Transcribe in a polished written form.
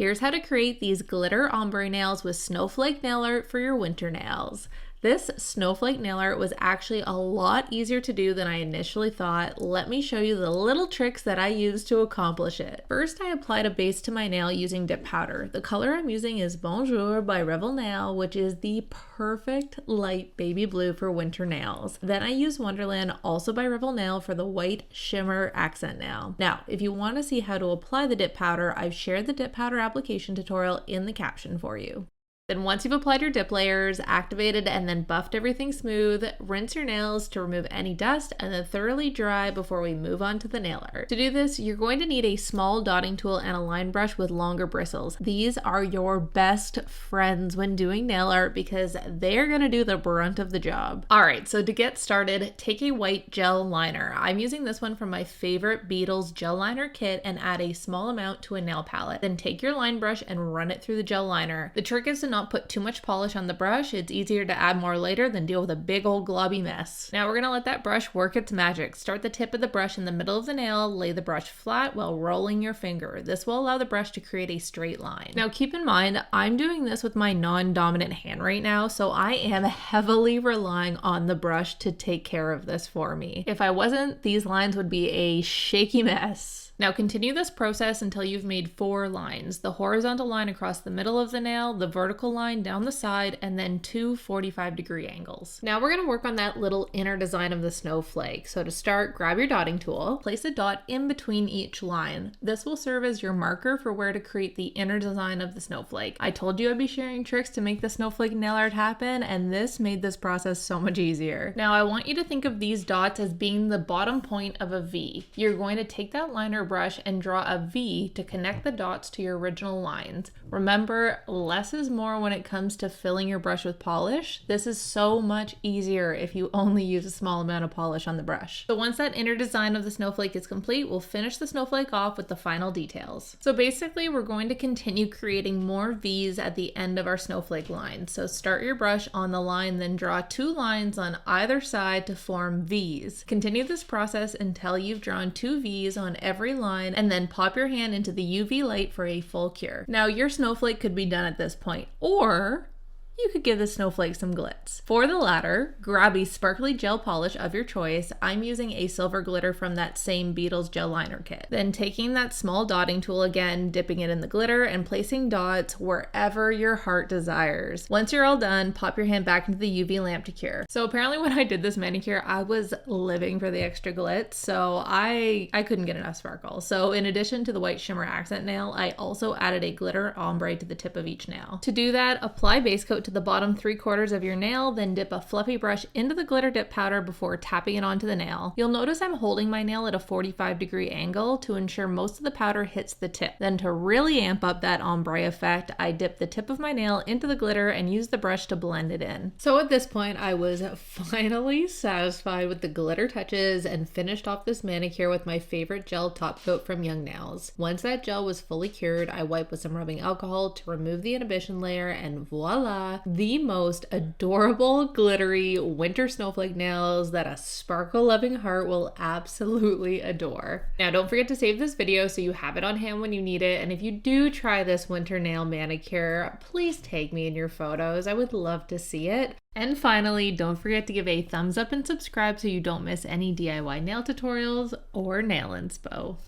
Here's how to create these glitter ombre nails with Snowflake nail art for your winter nails. This Snowflake nail art was actually a lot easier to do than I initially thought. Let me show you the little tricks that I used to accomplish it. First, I applied a base to my nail using dip powder. The color I'm using is Bonjour by Revel Nail, which is the perfect light baby blue for winter nails. Then I used Wonderland, also by Revel Nail, for the white shimmer accent nail. Now, if you want to see how to apply the dip powder, I've shared the dip powder application tutorial in the caption for you. Then once you've applied your dip layers, activated and then buffed everything smooth, rinse your nails to remove any dust and then thoroughly dry before we move on to the nail art. To do this, you're going to need a small dotting tool and a line brush with longer bristles. These are your best friends when doing nail art because they're going to do the brunt of the job. Alright, so to get started, take a white gel liner. I'm using this one from my favorite Beetles gel liner kit and add a small amount to a nail palette. Then take your line brush and run it through the gel liner. The trick is to not put too much polish on the brush. It's easier to add more later than deal with a big old globby mess. Now we're going to let that brush work its magic. Start the tip of the brush in the middle of the nail, lay the brush flat while rolling your finger. This will allow the brush to create a straight line. Now keep in mind, I'm doing this with my non-dominant hand right now, so I am heavily relying on the brush to take care of this for me. If I wasn't, these lines would be a shaky mess. Now continue this process until you've made 4 lines. The horizontal line across the middle of the nail, the vertical line down the side, and then 2 45-degree angles. Now we're going to work on that little inner design of the snowflake. So to start, grab your dotting tool, place a dot in between each line. This will serve as your marker for where to create the inner design of the snowflake. I told you I'd be sharing tricks to make the snowflake nail art happen, and this made this process so much easier. Now I want you to think of these dots as being the bottom point of a V. You're going to take that liner brush and draw a V to connect the dots to your original lines. Remember, less is more when it comes to filling your brush with polish. This is so much easier if you only use a small amount of polish on the brush. So once that inner design of the snowflake is complete, we'll finish the snowflake off with the final details. So basically, we're going to continue creating more V's at the end of our snowflake line. So start your brush on the line, then draw 2 lines on either side to form V's. Continue this process until you've drawn 2 V's on every line, and then pop your hand into the UV light for a full cure. Now your snowflake could be done at this point, or you could give the snowflake some glitz. For the latter, grab a sparkly gel polish of your choice. I'm using a silver glitter from that same Beetles gel liner kit. Then taking that small dotting tool again, dipping it in the glitter and placing dots wherever your heart desires. Once you're all done, pop your hand back into the UV lamp to cure. So apparently when I did this manicure, I was living for the extra glitz, so I couldn't get enough sparkle. So in addition to the white shimmer accent nail, I also added a glitter ombre to the tip of each nail. To do that, apply base coat to the bottom 3/4 of your nail, then dip a fluffy brush into the glitter dip powder before tapping it onto the nail. You'll notice I'm holding my nail at a 45-degree angle to ensure most of the powder hits the tip. Then to really amp up that ombre effect, I dip the tip of my nail into the glitter and use the brush to blend it in. So at this point, I was finally satisfied with the glitter touches and finished off this manicure with my favorite gel top coat from Young Nails. Once that gel was fully cured, I wiped with some rubbing alcohol to remove the inhibition layer, and voila! The most adorable, glittery winter snowflake nails that a sparkle-loving heart will absolutely adore. Now, don't forget to save this video so you have it on hand when you need it, and if you do try this winter nail manicure, please tag me in your photos. I would love to see it. And finally, don't forget to give a thumbs up and subscribe so you don't miss any DIY nail tutorials or nail inspo.